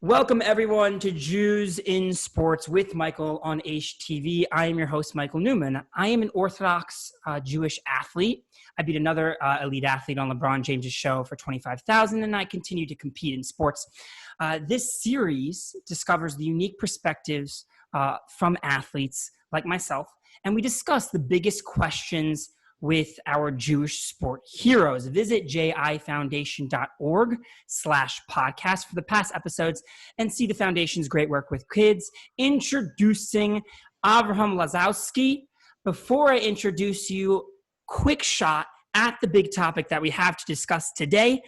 Welcome everyone to Jews in Sports with Michael on HTV. I am your host, Michael Neuman. I am an Orthodox Jewish athlete. I beat another elite athlete on LeBron James's show for $25,000, and I continue to compete in sports. This series discovers the unique perspectives from athletes like myself, and we discuss the biggest questions with our Jewish sport heroes. Visit jifoundation.org/podcast for the past episodes and see the foundation's great work with kids. Introducing Avraham Lozaski. Before I introduce you, quick shot at the big topic that we have to discuss today,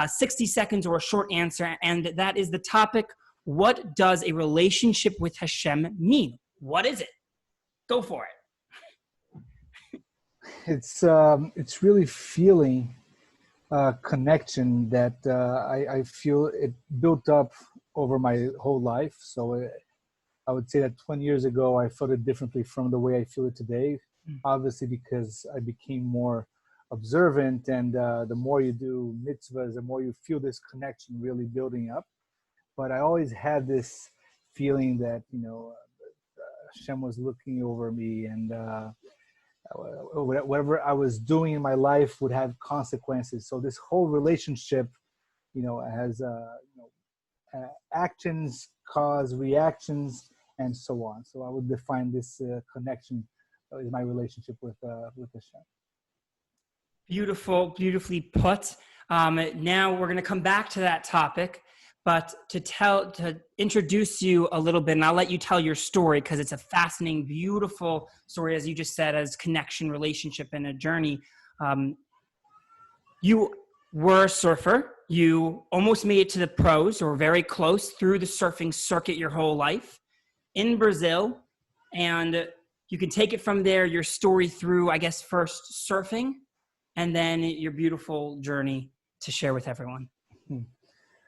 60 seconds or a short answer, and that is the topic: what does a relationship with Hashem mean? What is it? Go for it. It's really feeling connection that I feel it built up over my whole life. So I would say that 20 years ago, I felt it differently from the way I feel it today. Obviously, because I became more observant, and the more you do mitzvahs, the more you feel this connection really building up. But I always had this feeling that, Hashem was looking over me, and whatever I was doing in my life would have consequences. So this whole relationship, has actions cause reactions and so on. So I would define this connection is my relationship with Hashem. Beautiful, beautifully put. Now we're going to come back to that topic, but to introduce you a little bit, and I'll let you tell your story because it's a fascinating, beautiful story, as you just said, as connection, relationship, and a journey. You were a surfer. You almost made it to the pros, or very close, through the surfing circuit your whole life in Brazil, and you can take it from there, your story through, I guess, first surfing, and then your beautiful journey to share with everyone.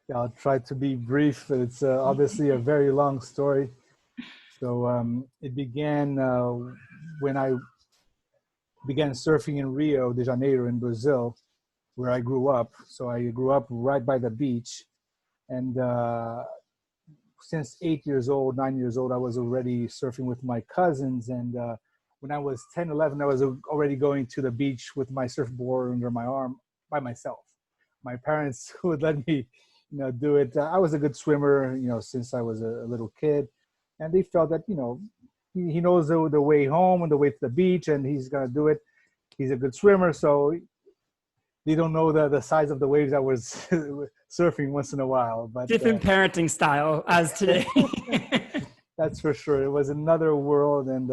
Yeah, I'll try to be brief. It's obviously a very long story. So it began when I began surfing in Rio de Janeiro in Brazil, where I grew up. So I grew up right by the beach. And since 9 years old, I was already surfing with my cousins. And when I was 10, 11, I was already going to the beach with my surfboard under my arm by myself. My parents would let me do it. I was a good swimmer, since I was a little kid, and they felt that, he knows the way home and the way to the beach, and he's going to do it. He's a good swimmer, so they don't know the size of the waves I was surfing once in a while. But different parenting style as today. That's for sure. It was another world, and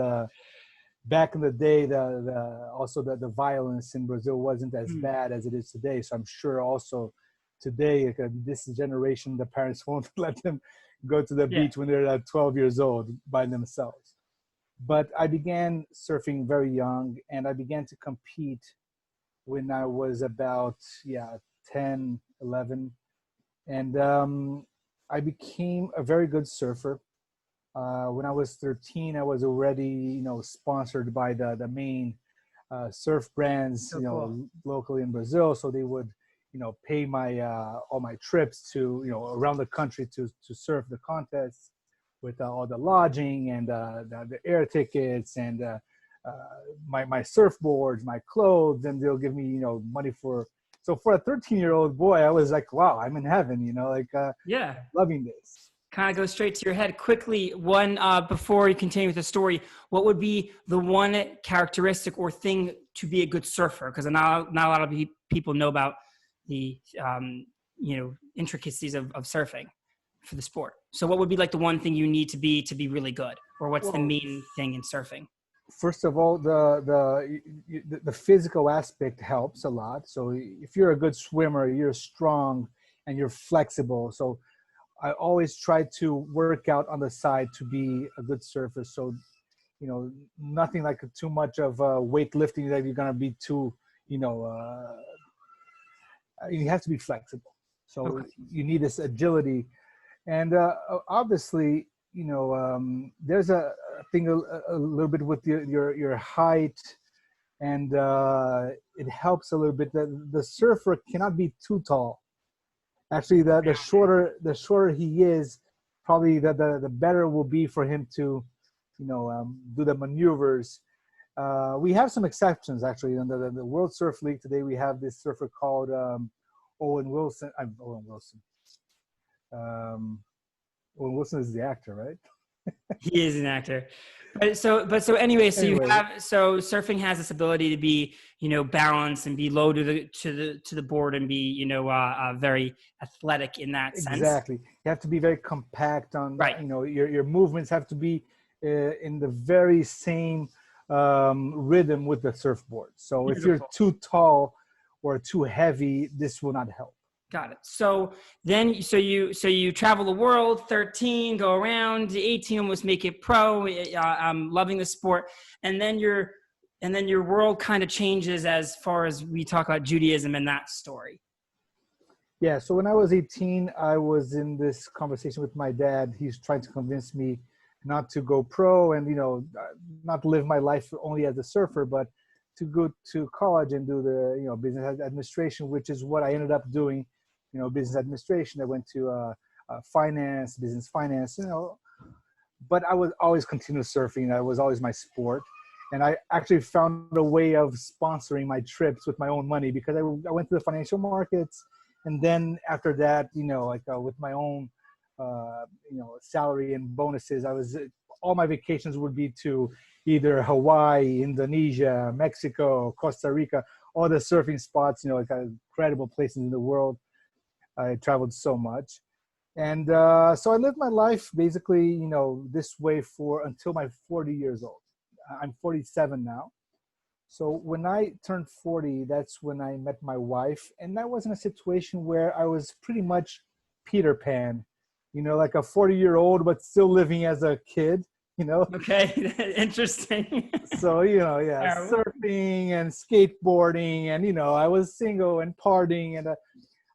back in the day, also the violence in Brazil wasn't as bad as it is today. So I'm sure also today, this generation, the parents won't let them go to the beach when they're 12 years old by themselves. But I began surfing very young, and I began to compete when I was about 10, 11. And I became a very good surfer. When I was 13, I was already, sponsored by the main surf brands, locally in Brazil. So they would pay my all my trips to around the country to surf the contests, with all the lodging and the air tickets and my surfboards, my clothes, and they'll give me money for. So for a 13-year-old boy, I was like, wow, I'm in heaven, loving this. Kind of go straight to your head quickly. One before you continue with the story, what would be the one characteristic or thing to be a good surfer? Because not a lot of people know about the intricacies of surfing for the sport. So what would be like the one thing you need to be really good, or what's the main thing in surfing? First of all, the physical aspect helps a lot. So if you're a good swimmer, you're strong and you're flexible. So I always try to work out on the side to be a good surfer. So nothing like too much of weightlifting that you're gonna be too you have to be flexible. So you need this agility. And obviously, there's a thing a little bit with your height, and it helps a little bit. The surfer cannot be too tall. Actually, the shorter he is, probably the better will be for him to, do the maneuvers. We have some exceptions actually. In the World Surf League today, we have this surfer called Owen Wilson. Owen Wilson. Owen Wilson is the actor, right? He is an actor. But anyway, Anyway. So surfing has this ability to be, balanced and be low to the board and be, very athletic in that sense. Exactly. You have to be very compact on, Right. Your movements have to be in the very same rhythm with the surfboard. So Beautiful. if you're too tall or too heavy, this will not help. Got it. So then, you travel the world, 13, go around, 18, almost make it pro. I'm loving the sport, and then your world kind of changes as far as we talk about Judaism and that story. Yeah. So when I was 18, I was in this conversation with my dad. He's trying to convince me not to go pro and not live my life only as a surfer, but to go to college and do the business administration, which is what I ended up doing. Business administration. I went to business finance, but I was always continue surfing. That was always my sport. And I actually found a way of sponsoring my trips with my own money because I went to the financial markets. And then after that, with my own, salary and bonuses, all my vacations would be to either Hawaii, Indonesia, Mexico, Costa Rica, all the surfing spots, incredible places in the world. I traveled so much. And so I lived my life basically, this way until my 40 years old. I'm 47 now. So when I turned 40, that's when I met my wife. And that was in a situation where I was pretty much Peter Pan, like a 40-year-old, but still living as a kid, Okay. Interesting. So, surfing and skateboarding and, I was single and partying and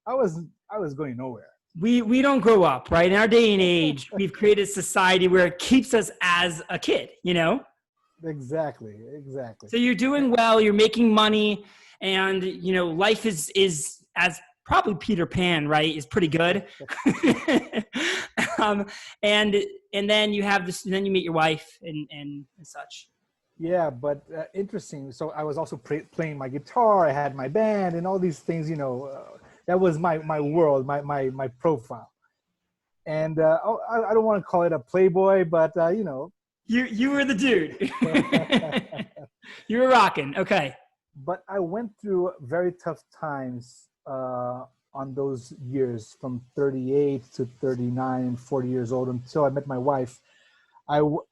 I was going nowhere. We don't grow up, right? In our day and age, we've created a society where it keeps us as a kid, Exactly. So you're doing well, you're making money, and life is as probably Peter Pan, right? Is pretty good. And then you have this, then you meet your wife and such. Yeah, but interesting. So I was also playing my guitar. I had my band and all these things. That was my world, my profile. And I don't want to call it a playboy, but You were the dude. You were rocking. Okay. But I went through very tough times on those years from 38 to 39 and 40 years old until I met my wife.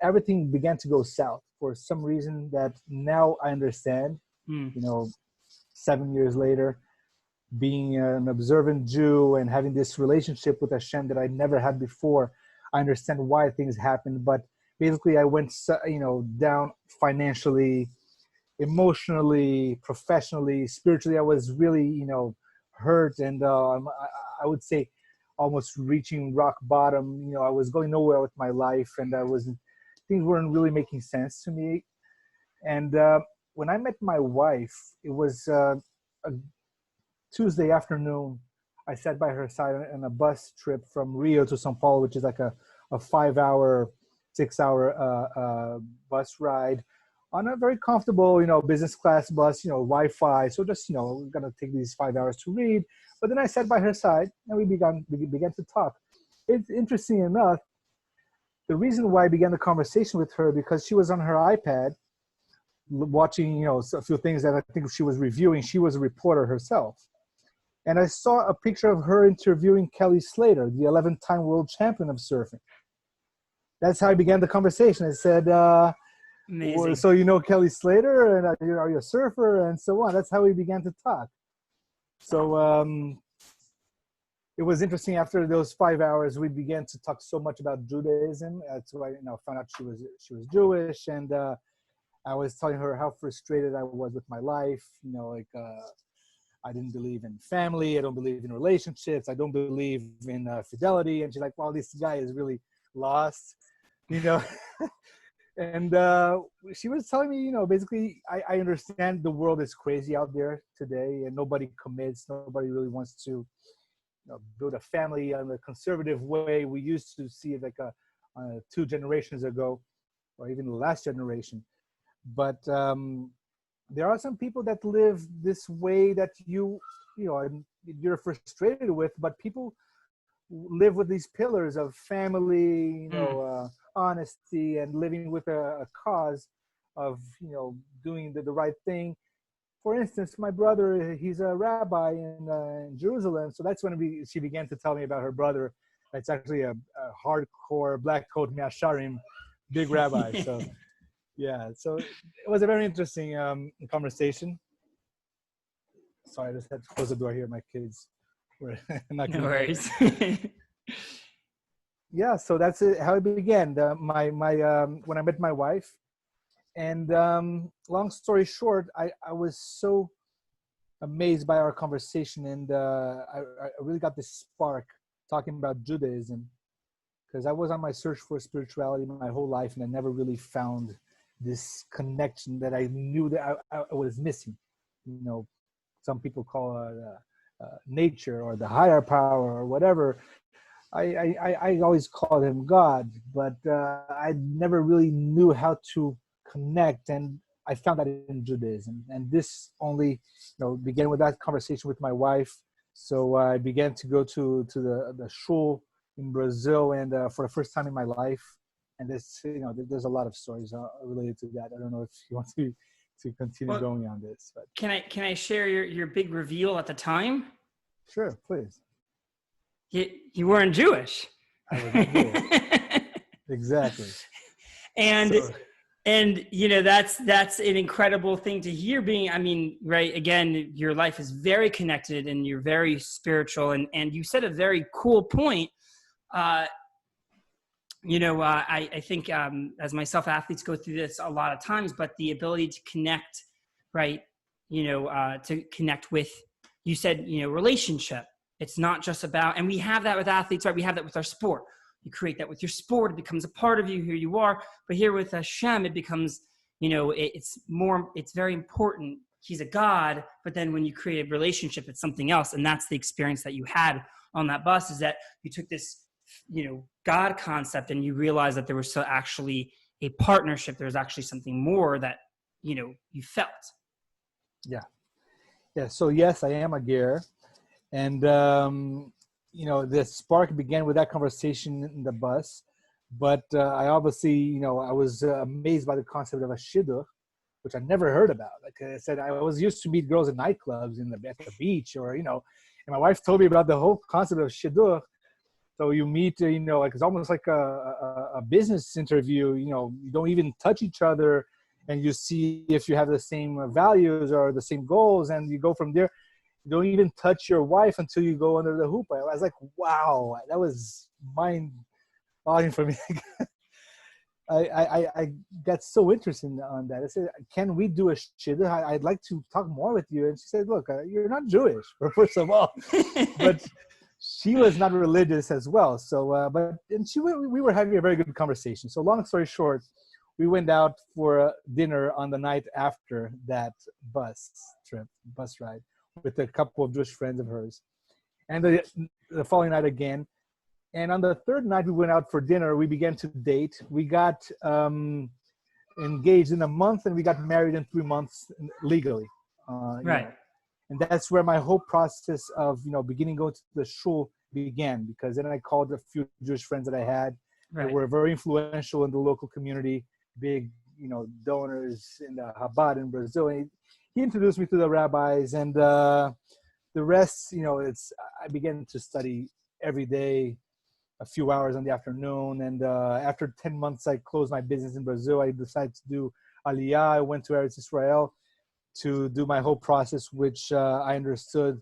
Everything began to go south for some reason that now I understand. 7 years later, being an observant Jew and having this relationship with Hashem that I never had before, I understand why things happened. But basically, I went, down financially, emotionally, professionally, spiritually. I was really, hurt, and I would say almost reaching rock bottom. I was going nowhere with my life, and things weren't really making sense to me. And when I met my wife, it was a Tuesday afternoon. I sat by her side on a bus trip from Rio to São Paulo, which is like a 5-hour, 6-hour bus ride on a very comfortable, business class bus, Wi-Fi. So just, we're going to take these 5 hours to read. But then I sat by her side and we began to talk. It's interesting enough, the reason why I began the conversation with her, because she was on her iPad watching, a few things that I think she was reviewing. She was a reporter herself. And I saw a picture of her interviewing Kelly Slater, the 11-time world champion of surfing. That's how I began the conversation. I said, Amazing. So Kelly Slater, and are you a surfer, and so on. That's how we began to talk. So it was interesting. After those 5 hours, we began to talk so much about Judaism. That's why I found out she was Jewish, and I was telling her how frustrated I was with my life. I didn't believe in family. I don't believe in relationships. I don't believe in fidelity. And she's like, "Wow, this guy is really lost," And she was telling me, basically, I understand the world is crazy out there today, and nobody commits. Nobody really wants to, build a family in a conservative way. We used to see it like 2 generations ago, or even the last generation. But there are some people that live this way that you're frustrated with, but people live with these pillars of family, honesty, and living with a cause of, doing the right thing. For instance, my brother, he's a rabbi in Jerusalem. So that's when she began to tell me about her brother. That's actually a hardcore black coat Me'asharim, big rabbi. So yeah, so it was a very interesting conversation. Sorry, I just had to close the door here. My kids were knocking. No worries. Yeah, so that's how it began. When I met my wife, and long story short, I was so amazed by our conversation, and I really got this spark talking about Judaism, because I was on my search for spirituality my whole life, and I never really found this connection that I knew that I was missing. Some people call it nature or the higher power or whatever. I always called him God, but I never really knew how to connect, and I found that in Judaism. And this only began with that conversation with my wife. So I began to go to the shul in Brazil, and for the first time in my life. And there's a lot of stories related to that. I don't know if you want to continue going on this, but can I share your big reveal at the time? Sure, please. You weren't Jewish. I was not Jewish. Exactly. And that's an incredible thing to hear. Right, again, your life is very connected and you're very spiritual, and you said a very cool point. I think as myself, athletes go through this a lot of times, but the ability to connect, right, to connect with, you said, relationship. It's not just about, and we have that with athletes, right? We have that with our sport. You create that with your sport. It becomes a part of you, who you are. But here with Hashem, it becomes, it's very important. He's a God, but then when you create a relationship, it's something else. And that's the experience that you had on that bus, is that you took this, God concept, and you realized that there was actually a partnership. There was actually something more that, you felt. Yeah. Yeah. So yes, I am a ger. And, the spark began with that conversation in the bus. But I obviously, I was amazed by the concept of a shidduch, which I never heard about. Like I said, I was used to meet girls in nightclubs at the beach, or, and my wife told me about the whole concept of shidduch. So you meet, it's almost like a business interview. You don't even touch each other, and you see if you have the same values or the same goals, and you go from there. You don't even touch your wife until you go under the hoop. I was like, wow, that was mind-boggling for me. I got so interested on that. I said, can we do a shidduch? I'd like to talk more with you. And she said, look, you're not Jewish, first of all. But she was not religious as well. So, we were having a very good conversation. So long story short, we went out for dinner on the night after that bus ride, with a couple of Jewish friends of hers. And the following night again. And on the third night we went out for dinner, we began to date. We got engaged in a month, and we got married in 3 months legally. Right. And that's where my whole process of, beginning going to the shul began, because then I called a few Jewish friends that I had. Right. They were very influential in the local community, big, donors in the Chabad in Brazil. And he introduced me to the rabbis, and the rest, I began to study every day, a few hours in the afternoon. And after 10 months, I closed my business in Brazil. I decided to do Aliyah. I went to Eretz Israel to do my whole process, which I understood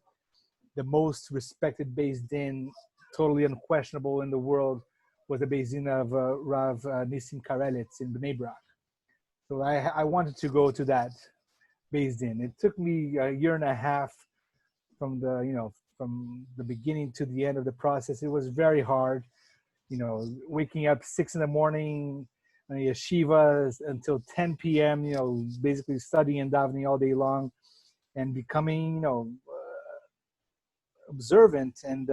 the most respected Beis Din, totally unquestionable in the world, was the Beis Din of Rav Nissim Karelitz in Bnei Brak. So I wanted to go to that Beis Din. It took me a year and a half from the beginning to the end of the process. It was very hard, waking up 6 a.m, yeshiva until 10 p.m., basically studying and davening all day long, and becoming, observant and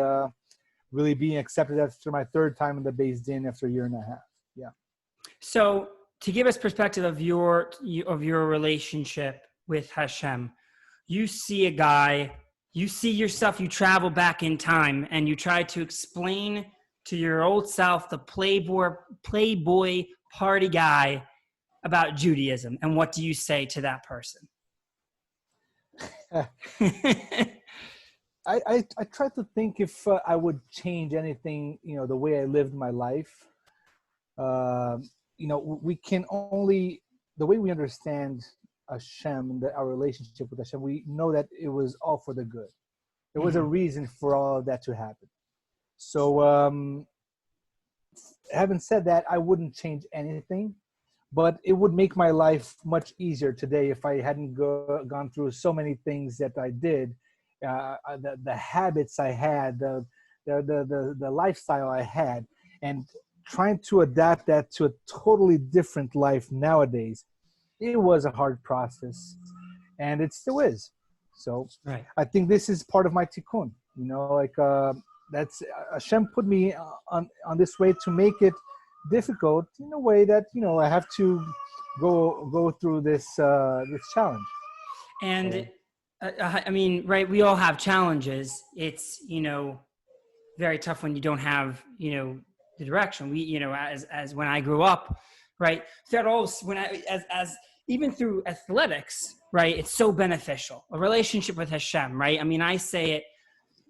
really being accepted after my third time in the Beis Din after a year and a half. Yeah. So to give us perspective of your relationship with Hashem, you see a guy, you see yourself, you travel back in time and you try to explain to your old self, the playboy party guy, about Judaism. And what do you say to that person? I try to think if I would change anything, the way I lived my life. We can only, the way we understand Hashem, our relationship with Hashem, we know that it was all for the good. There was a reason for all of that to happen. So having said that, I wouldn't change anything, but it would make my life much easier today if I hadn't gone through so many things that I did, the habits I had, the lifestyle I had, and trying to adapt that to a totally different life nowadays. It was a hard process, and it still is. So right. I think this is part of my tikkun. That's Hashem put me on this way to make it difficult in a way that I have to go through this challenge. And right, we all have challenges. It's very tough when you don't have the direction. We as when I grew up, right, even through athletics, right, it's so beneficial, a relationship with Hashem, right? I mean, I say it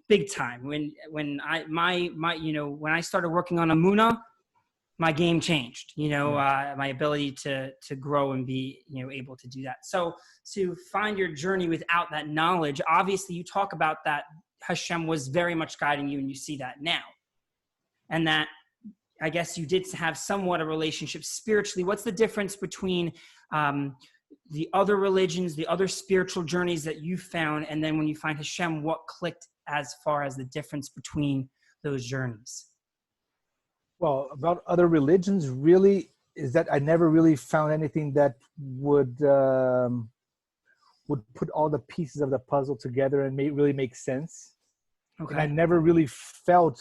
big time when I started working on Amunah, my game changed, my ability to grow and be, able to do that. So to find your journey without that knowledge, obviously you talk about that Hashem was very much guiding you, and you see that now. And that, I guess you did have somewhat a relationship spiritually. What's the difference between the other religions, the other spiritual journeys that you found, and then when you find Hashem, what clicked as far as the difference between those journeys? Well, about other religions, really, is that I never really found anything that would put all the pieces of the puzzle together and really make sense. Okay. And I never really felt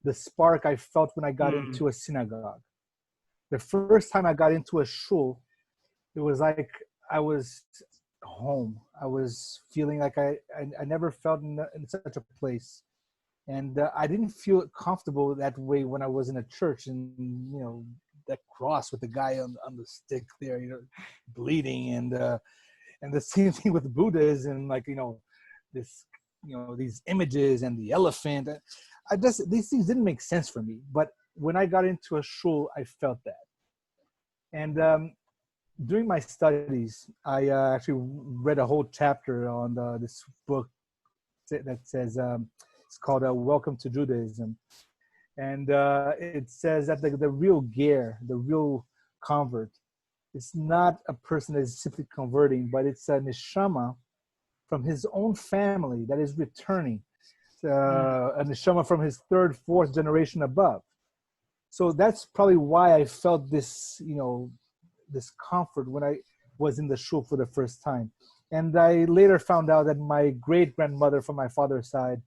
the spark I felt when I got into a synagogue. The first time I got into a shul, it was like I was home. I was feeling like I never felt in such a place. And I didn't feel comfortable that way when I was in a church, and that cross with the guy on the stick there, bleeding, and the same thing with Buddhism, these images and the elephant. These things didn't make sense for me. But when I got into a shul, I felt that. And during my studies, I actually read a whole chapter on this book that says, it's called Welcome to Judaism. And it says that the real ger, the real convert, it's not a person that is simply converting, but it's a neshama from his own family that is returning, a neshama from his third, fourth generation above. So that's probably why I felt this, this comfort when I was in the shul for the first time. And I later found out that my great-grandmother from my father's side,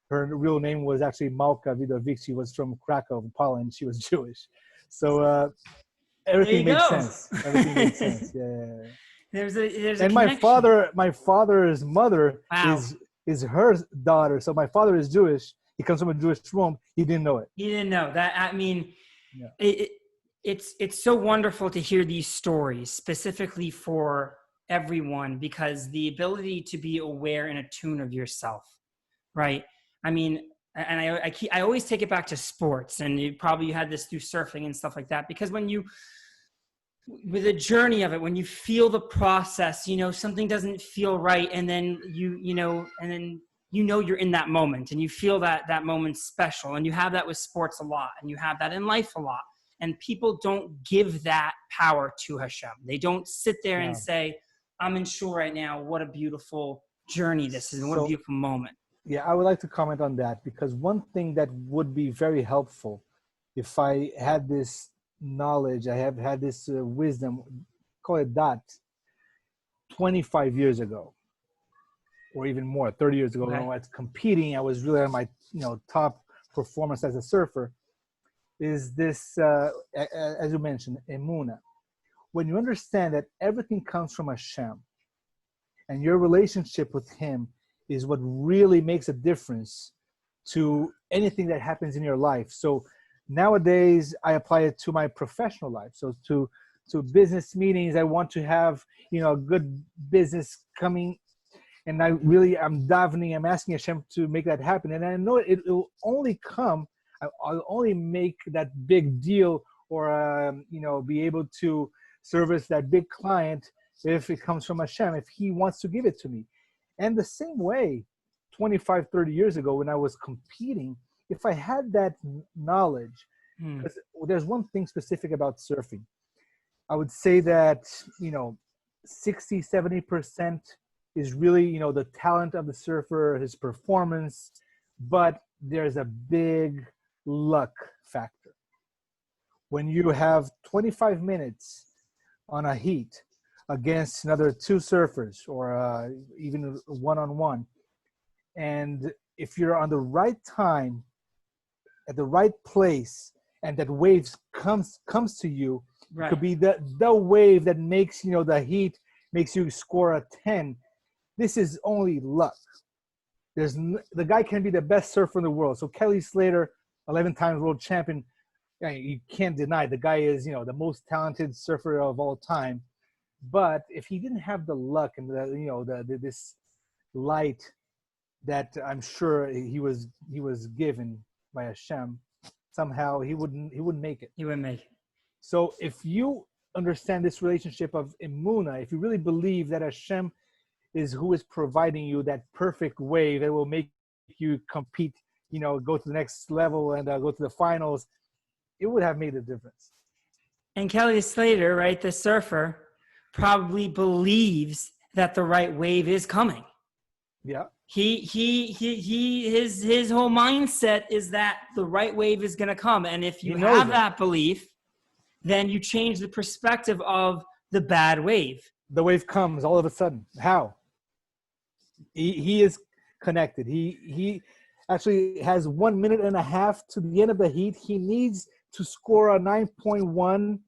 her real name was actually Malka Widowicz. She was from Krakow, Poland. She was Jewish. So everything makes sense. Everything makes sense. Yeah. There's a and my father's mother is her daughter. So my father is Jewish. He comes from a Jewish womb. He didn't know it. He didn't know that. I mean, it's so wonderful to hear these stories specifically for everyone, because the ability to be aware and attuned of yourself, right? I mean, and I always take it back to sports, and you had this through surfing and stuff like that, because with the journey of it, when you feel the process, something doesn't feel right, and then you're in that moment, and you feel that moment special, and you have that with sports a lot, and you have that in life a lot, and people don't give that power to Hashem. They don't sit there and say, I'm in shul right now, what a beautiful journey this is, and what a beautiful moment. Yeah, I would like to comment on that, because one thing that would be very helpful if I had this knowledge, I have had this wisdom, call it that, 25 years ago, or even more, 30 years ago, when I was competing, I was really on my, top performance as a surfer, is this, as you mentioned, emuna. When you understand that everything comes from Hashem, and your relationship with him is what really makes a difference to anything that happens in your life. So nowadays, I apply it to my professional life. So to business meetings, I want to have, a good business coming, and I'm davening, I'm asking Hashem to make that happen. And I know it will only come, I'll only make that big deal or, be able to service that big client if it comes from Hashem, if he wants to give it to me. And the same way, 25, 30 years ago when I was competing, if I had that knowledge, because there's one thing specific about surfing. I would say that, 60, 70% is really, the talent of the surfer, his performance, but there's a big luck factor. When you have 25 minutes on a heat against another two surfers or even one-on-one, and if you're on the right time, at the right place, and that wave comes to you, it could be the wave that makes, the heat makes you score a 10. This is only luck. The guy can be the best surfer in the world. So Kelly Slater, 11 times world champion, you can't deny the guy is, the most talented surfer of all time. But if he didn't have the luck and this light that I'm sure he was given by Hashem, somehow he wouldn't make it. He wouldn't make it. So if you understand this relationship of emuna, if you really believe that Hashem is who is providing you that perfect wave that will make you compete, go to the next level and go to the finals, it would have made a difference. And Kelly Slater, right, the surfer, probably believes that the right wave is coming. Yeah. His whole mindset is that the right wave is going to come. And if you have that belief, then you change the perspective of the bad wave. The wave comes all of a sudden. How? He is connected. He actually has 1.5 minutes to the end of the heat. He needs to score a 9.1,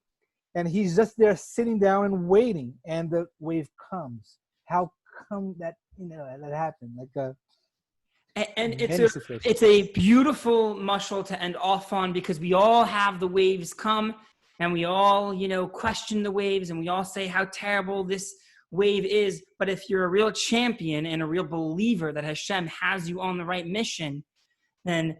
and he's just there sitting down and waiting, and the wave comes. How come that that happened? And it's a beautiful mashal to end off on, because we all have the waves come, and we all question the waves, and we all say how terrible this wave is. But if you're a real champion and a real believer that Hashem has you on the right mission, then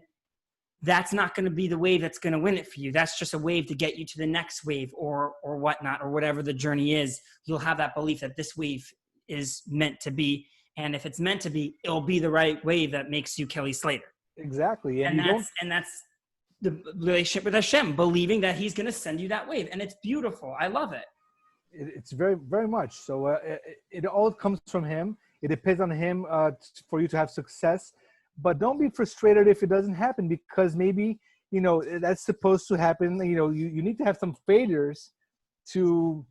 that's not going to be the wave that's going to win it for you. That's just a wave to get you to the next wave or whatnot, or whatever the journey is. You'll have that belief that this wave is meant to be. And if it's meant to be, it'll be the right wave that makes you Kelly Slater. Exactly. And that's the relationship with Hashem, believing that he's going to send you that wave. And it's beautiful. I love it. It's very, very much. So it all comes from him. It depends on him for you to have success. But don't be frustrated if it doesn't happen, because maybe, that's supposed to happen. You need to have some failures to,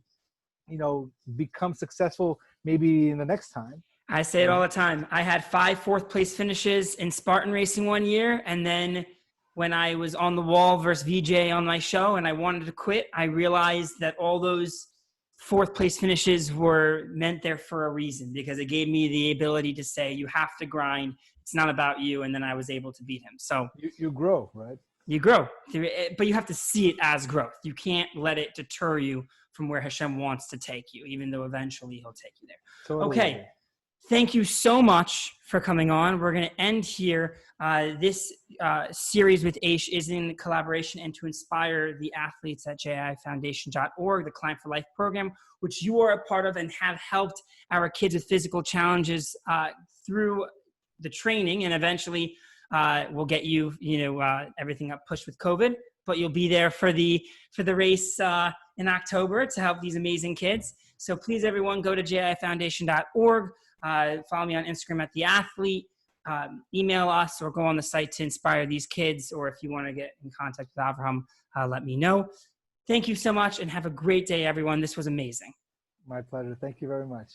become successful maybe in the next time. I say it all the time. I had 5 fourth-place finishes in Spartan racing one year. And then when I was on the wall versus VJ on my show and I wanted to quit, I realized that all those 4th-place finishes were meant there for a reason, because it gave me the ability to say, you have to grind. It's not about you. And then I was able to beat him. So you grow, right? You grow, but you have to see it as growth. You can't let it deter you from where Hashem wants to take you, even though eventually he'll take you there. Totally. Okay. Thank you so much for coming on. We're going to end here. This series with Aish is in collaboration and to inspire the athletes at jifoundation.org, the Climb for Life program, which you are a part of and have helped our kids with physical challenges through the training. And eventually we'll get you, everything up pushed with COVID, but you'll be there for the race in October to help these amazing kids. So please, everyone, go to jifoundation.org. Follow me on Instagram at The Athlete. Email us or go on the site to inspire these kids. Or if you want to get in contact with Avraham, let me know. Thank you so much and have a great day, everyone. This was amazing. My pleasure. Thank you very much.